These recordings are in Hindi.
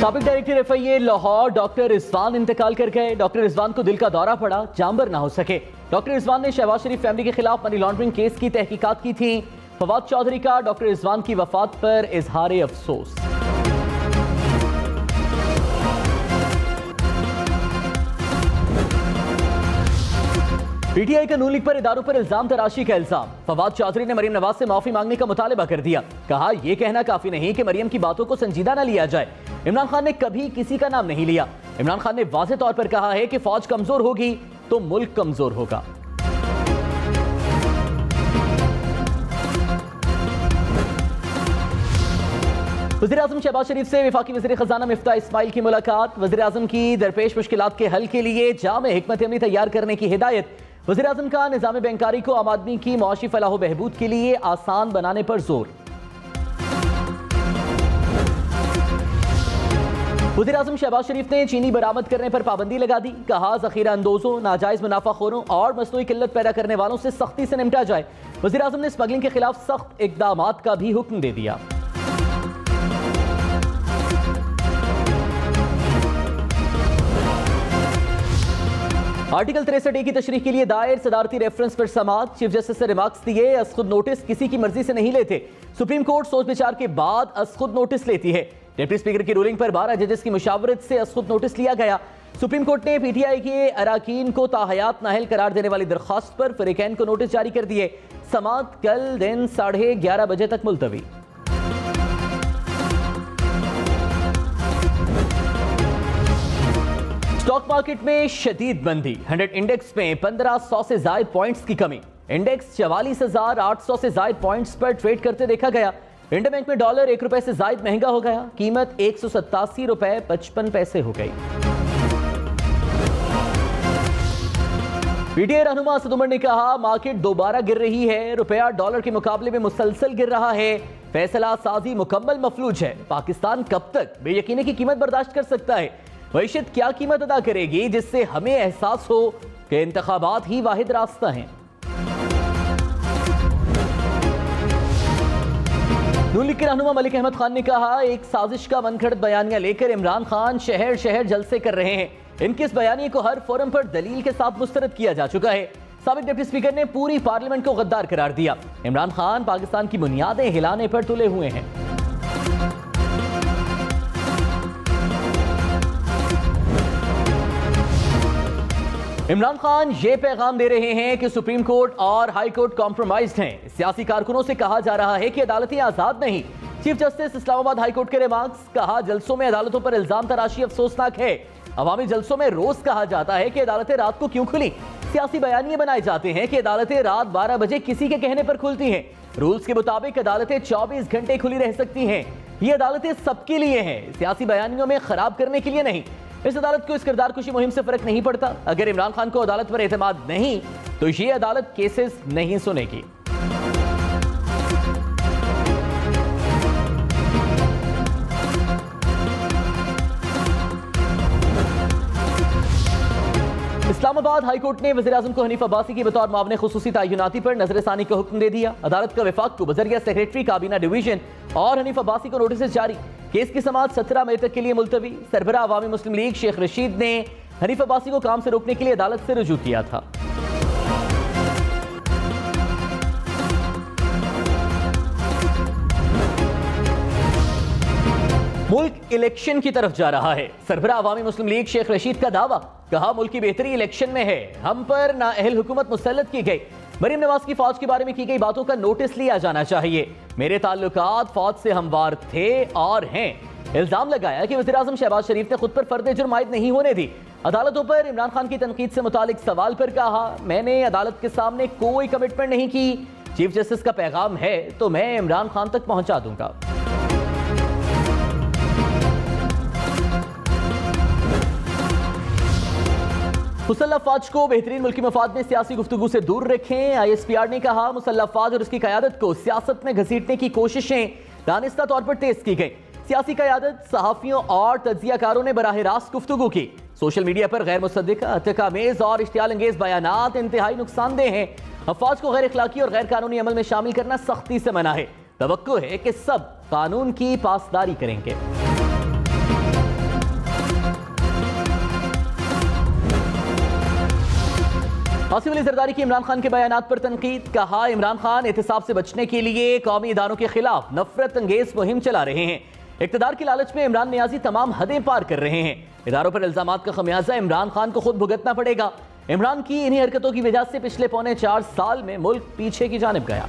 साबिक director FIA Lahore doctor Rizwan इंतकाल कर गए। डॉक्टर रिजवान को दिल का दौरा पड़ा, जामबर ना हो सके। डॉक्टर रिजवान ने शहबाज शरीफ फैमिली के खिलाफ मनी लॉन्ड्रिंग केस की तहकीकात की थी। फवाद चौधरी का डॉक्टर रिजवान की वफात पर इजहार अफसोस। PTI का नून लीग पर इदारों पर इल्जाम तराशी का इल्जाम। फवाद चौधरी ने मरियम नवाज से माफी मांगने का मुतालबा कर दिया। कहा यह कहना काफी नहीं कि मरियम की बातों को संजीदा न लिया जाए। इमरान खान ने कभी किसी का नाम नहीं लिया। इमरान खान ने वाज़ेह तौर पर कहा है कि फौज कमजोर होगी तो मुल्क कमजोर होगा। वज़ीर आज़म शहबाज शरीफ से वफाकी वज़ीर खजाना मिफ्ता इस्माइल की मुलाकात। वज़ीर आज़म की दरपेश मुश्किलात के हल के लिए जामे हिकमत अमली तैयार करने की हिदायत। वज़ीर आज़म का निज़ाम बैंकारी को आम आदमी की मुआशी फलाह व बहबूद के लिए आसान बनाने पर जोर। वज़ीर आज़म शहबाज शरीफ ने चीनी बरामद करने पर पाबंदी लगा दी। कहा ज़ख़ीरा अंदोजों, नाजायज मुनाफाखोरों और मसनूई किल्लत पैदा करने वालों से सख्ती से निपटा जाए। वज़ीर आज़म ने स्मगलिंग के खिलाफ सख्त इक़दामात का भी हुक्म दे दिया। आर्टिकल 63A की तशरीह के लिए दायर सदारती रेफरेंस पर समाअत। चीफ जस्टिस से रिमार्क्स दिए, असखुद नोटिस किसी की मर्जी से नहीं लेते। सुप्रीम कोर्ट सोच विचार के बाद असखुद नोटिस लेती है। डिप्टी स्पीकर की रूलिंग पर 12 जजेस की मुशावरत से असखुद नोटिस लिया गया। सुप्रीम कोर्ट ने PTI के अराकीन को ताहयात नाहल करार देने वाली दरख्वास्त पर फरीकैन को नोटिस जारी कर दिए। समाअत कल दिन 11:30 बजे तक मुलतवी। स्टॉक मार्केट में शदीद मंदी। 100 इंडेक्स में 1500 से जायद पॉइंट्स की कमी। इंडेक्स 44,800 से जायद पॉइंट्स पर ट्रेड करते देखा गया। इंडियन बैंक में डॉलर 1 रुपए से जायद महंगा हो गया। कीमत 187 रुपए 55 पैसे हो गई। PTI रहनुमा असद उमर ने कहा मार्केट दोबारा गिर रही है। रुपया डॉलर के मुकाबले में मुसलसल गिर रहा है। फैसला साजी मुकम्मल मफलूज है। पाकिस्तान कब तक बेयकीनी की कीमत बर्दाश्त कर सकता है? मईशत क्या कीमत अदा करेगी जिससे हमें एहसास हो कि इंतखाबात ही वाहिद रास्ता है? नून लीग के रहनुमा मलिक अहमद खान ने कहा एक साजिश का मनगढ़ंत बयानिया लेकर इमरान खान शहर शहर जलसे कर रहे हैं। इनके इस बयानिए को हर फोरम पर दलील के साथ मुस्तरद किया जा चुका है। साबिक डिप्टी स्पीकर ने पूरी पार्लियामेंट को गद्दार करार दिया। इमरान खान पाकिस्तान की बुनियादें हिलाने पर तुले हुए हैं। इमरान खान ये पैगाम दे रहे हैं कि सुप्रीम कोर्ट और हाई कोर्ट कॉम्प्रोमाइज्ड हैं। सियासी कारकुनों से कहा जा रहा है कि अदालतें आजाद नहीं। Chief justice Islamabad high court के रिमार्क्स। कहा जलसों में अदालतों पर इल्जाम तराशी अफसोसनाक है। अवामी जलसों में रोज कहा जाता है कि अदालतें रात को क्यों खुली। सियासी बयानिए बनाए जाते हैं कि अदालतें रात 12 बजे किसी के कहने पर खुलती हैं। रूल्स के मुताबिक अदालतें 24 घंटे खुली रह सकती हैं। ये अदालतें सबके लिए हैं, सियासी बयानियों में खराब करने के लिए नहीं। इस अदालत को इस किरदार कुशी मुहिम से फर्क नहीं पड़ता। अगर इमरान खान को अदालत पर एतमाद नहीं तो ये अदालत केसेस नहीं सुनेगी। इस्लामाबाद हाई कोर्ट ने वज़ीर आज़म को हनीफ अब्बासी की बतौर मामले खुसूसी तयनाती पर नजरसानी का हुक्म दे दिया। अदालत का वफाक को बजरिया सेक्रेटरी काबीना डिवीजन और हनीफ अब्बासी को नोटिस जारी। केस की समाअत 17 मई तक के लिए मुलतवी। सरबराह अवामी मुस्लिम लीग शेख रशीद ने हनीफ अब्बासी को काम से रोकने के लिए अदालत से रुजू किया था। मुल्क इलेक्शन की तरफ जा रहा है। सरबराह अवामी मुस्लिम लीग शेख रशीद का दावा। कहा मुल्क की बेहतरी इलेक्शन में है। हम पर नाअहल हुकूमत मुसल्लत की गई। मरियम नवाज की फौज के बारे में की गई बातों का नोटिस लिया जाना चाहिए। मेरे ताल्लुकात फौज से हमवार थे और हैं। इल्जाम लगाया कि वज़ीर आज़म शहबाज शरीफ ने खुद पर फर्द जुर्म आयद नहीं होने दी। अदालतों पर इमरान खान की तनकीद से मुतालिक सवाल पर कहा मैंने अदालत के सामने कोई कमिटमेंट नहीं की। चीफ जस्टिस का पैगाम है तो मैं इमरान खान तक पहुंचा दूंगा। मुसल्लह फौज को बेहतरीन मुल्की मफाद में सियासी गुफ्तगू से दूर रखें। ISPR ने कहा मुसल्लह फौज और उसकी क़यादत को सियासत में घसीटने की कोशिशें दानिस्ता तौर पर तेज की गई। सियासी क़यादत, सहाफ़ियों और तज्ज़ियाकारों ने बराह रास्त गुफ्तगू की। सोशल मीडिया पर गैर मुसद्दिक़, अहतकामेज़ और इश्तियाल अंगेज़ बयानात इंतहाई नुकसानदेह हैं। फौज को गैर अखलाकी और गैर कानूनी अमल में शामिल करना सख्ती से मना है। तवक्को है कि सब कानून की पासदारी करेंगे। आसिफ अली जरदारी की इमरान खान के बयानात पर तनकीद। कहा, इमरान खान एहतिसाब से बचने के लिए कौमी इदारों के खिलाफ नफरत अंगेज मुहिम चला रहे हैं। इक्तदार की लालच में इमरान नियाजी तमाम हदें पार कर रहे हैं। इदारों पर इल्जामात का खमियाजा इमरान खान को खुद भुगतना पड़ेगा। इमरान की इन्हीं हरकतों की वजह से पिछले पौने 4 साल में मुल्क पीछे की जानिब गया।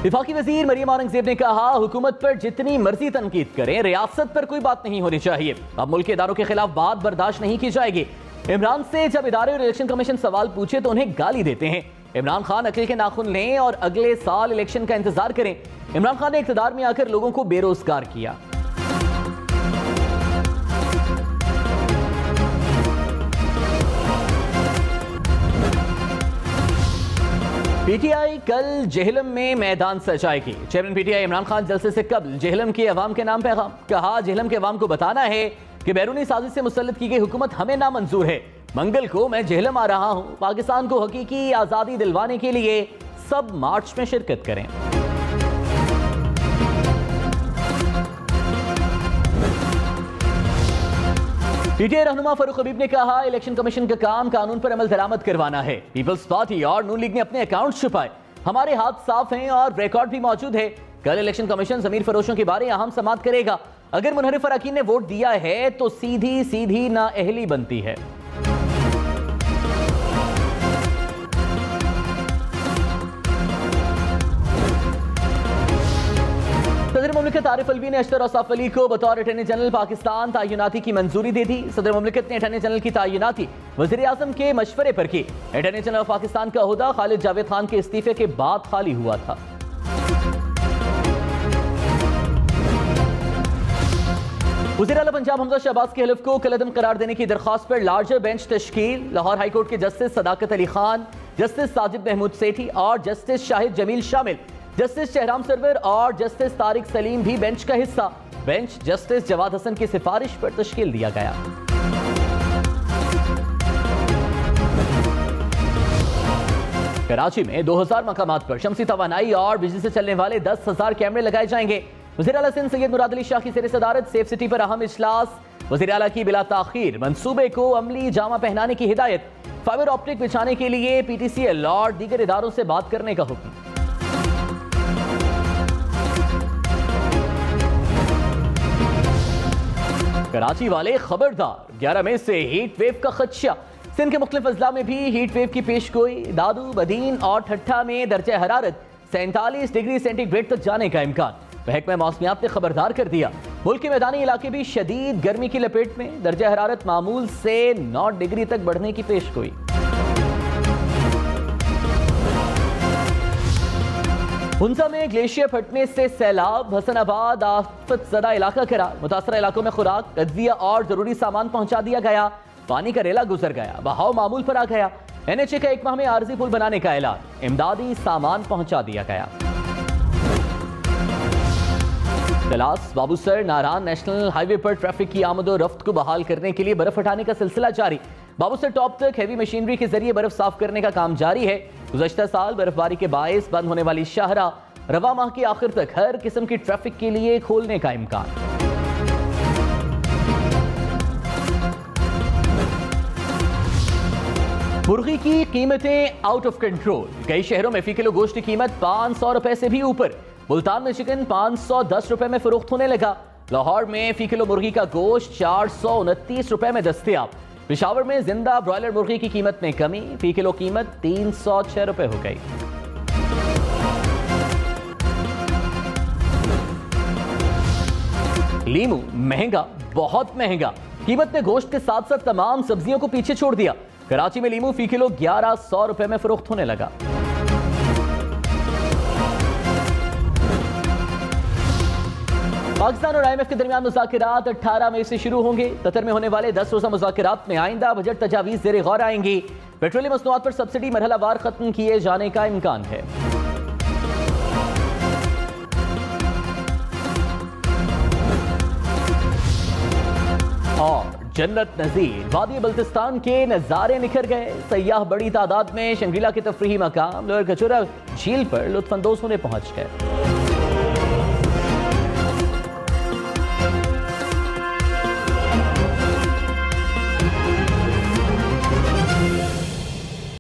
विफाकी वजीर मरियम औरंगजेब ने कहा, हुकूमत पर जितनी मर्जी तनकीद करें, रियासत पर कोई बात नहीं होनी चाहिए। अब मुल्क के इदारों के खिलाफ बात बर्दाश्त नहीं की जाएगी। इमरान से जब इदारे और इलेक्शन कमीशन सवाल पूछे तो उन्हें गाली देते हैं। इमरान खान अकल के नाखून लें और अगले साल इलेक्शन का इंतजार करें। इमरान खान ने इक़्तिदार में आकर लोगों को बेरोजगार किया। पीटीआई कल जेहलम में मैदान सजाएगी। चेयरमैन पीटीआई इमरान खान जलसे से कबल जेहलम के अवाम के नाम पैगाम। कहा, जेहलम के अवाम को बताना है कि बैरूनी साजिश से मुसल्लत की गई हुकूमत हमें नामंजूर है। मंगल को मैं जेहलम आ रहा हूं। पाकिस्तान को हकीकी आजादी दिलवाने के लिए सब मार्च में शिरकत करें। पीटीआई रहनुमा फारूक हबीब ने कहा, इलेक्शन कमीशन का काम कानून पर अमल दरामद करवाना है। पीपल्स पार्टी और नून लीग ने अपने अकाउंट छुपाए। हमारे हाथ साफ हैं और रिकॉर्ड भी मौजूद है। कल इलेक्शन कमीशन जमीर फरोशों के बारे अहम समाअत करेगा। अगर मुनहरिफ अरकान ने वोट दिया है तो सीधी सीधी नाअहली बनती है। सदर मुमलिकत आरिफ अलवी ने अशतर औसाफ अली को बतौर अटॉर्नी जनरल पाकिस्तान तयनाती की मंजूरी दे दी। सदर मुमलिकत ने अटॉर्नी जनरल की तयनाती वज़ीर आज़म के मशवरे पर की। अटॉर्नी जनरल ऑफ पाकिस्तान का ओहदा खालिद जावेद खान के इस्तीफे के बाद खाली हुआ था। वज़ीर आला पंजाब हमजा शहबाज के हलफ को कलअदम करार देने की दरख्वास्त पर लार्जर बेंच तश्कील। लाहौर हाईकोर्ट के जस्टिस सदाकत अली खान, जस्टिस साजिद महमूद सेठी और जस्टिस शाहिद जमील शामिल। जस्टिस शहराम सरवर और जस्टिस तारिक सलीम भी बेंच का हिस्सा। बेंच जस्टिस जवाद हसन की सिफारिश पर तश्कील दिया गया। कराची में 2000 मकामात पर शमसी तवानाई और बिजली से चलने वाले 10,000 कैमरे लगाए जाएंगे। वज़ीर आला सिंध सैयद मुराद अली शाह की ज़ेर सदारत सेफ सिटी पर अहम इजलास। वज़ीर आला की बिला ताखीर मंसूबे को अमली जामा पहनाने की हिदायत। फाइबर ऑप्टिक बिछाने के लिए PTCL और दीगर इदारों से बात करने का हुक्म। कराची वाले खबरदार, 11 मई से हीट वेव का खदशा। सिंध के मुख्तलिफ अजला में भी हीट वेव की पेशगोई। दादू, बदीन और ठट्ठा में दर्जा हरारत 47 डिग्री सेंटीग्रेड तक जाने का इम्कान। महकमा मौसमियात ने खबरदार कर दिया। मुल्क के मैदानी इलाके भी शदीद गर्मी की लपेट में। दर्जा हरारत मामूल से 9 डिग्री तक बढ़ने की पेशगोई। हुंसा में ग्लेशियर फटने से सैलाब। हसनाबाद आफत ज़दा इलाका करार। मुतासरा इलाकों में खुराक, अदविया और जरूरी सामान पहुंचा दिया गया। पानी का रेला गुजर गया, बहाव मामूल पर आ गया। NHA का 1 माह में आरजी पुल बनाने का ऐलान। इमदादी सामान पहुंचा दिया गया। तलास बाबूसर नारान नेशनल हाईवे पर ट्रैफिक की आमदो रफ्त को बहाल करने के लिए बर्फ हटाने का सिलसिला जारी। बाबूसर टॉप तक हैवी मशीनरी के जरिए बर्फ साफ करने का काम जारी है। गुज़श्ता साल बर्फबारी के बायस बंद होने वाली शाहरा रवा माह के आखिर तक हर किस्म की ट्रैफिक के लिए खोलने का इम्कान। मुर्गी की कीमतें आउट ऑफ कंट्रोल। कई शहरों में फी किलो गोश्त की कीमत 500 रुपए से भी ऊपर। मुल्तान में चिकन 510 रुपए में फरोख्त होने लगा। लाहौर में फी किलो मुर्गी का गोश्त 429 रुपए में दस्तयाब। पेशावर में जिंदा ब्रॉयलर मुर्गी की कीमत में कमी, फी किलो कीमत 306 रुपए हो गई। लीमू महंगा, बहुत महंगा। कीमत ने गोश्त के साथ साथ तमाम सब्जियों को पीछे छोड़ दिया। कराची में लीमू फी किलो 1100 रुपए में फरोख्त होने लगा। पाकिस्तान और IMF के दरमियान मुज़ाकिरात 18 मई से शुरू होंगे। कतर में होने वाले 10 रोज़ा मुज़ाकिरात में आइंदा बजट तजावीज़ ज़ेर गौर आएंगी। पेट्रोलियम मसनूआत पर सब्सिडी मरहलावार खत्म किए जाने का इम्कान है। और जन्नत नजीर। वादी बल्तिस्तान के नज़ारे निखर गए। सयाह बड़ी तादाद में शंग्रीला के तफरीही मकाम लोअर कचोरा झील पर लुत्फानंदोज होने पहुंच गए।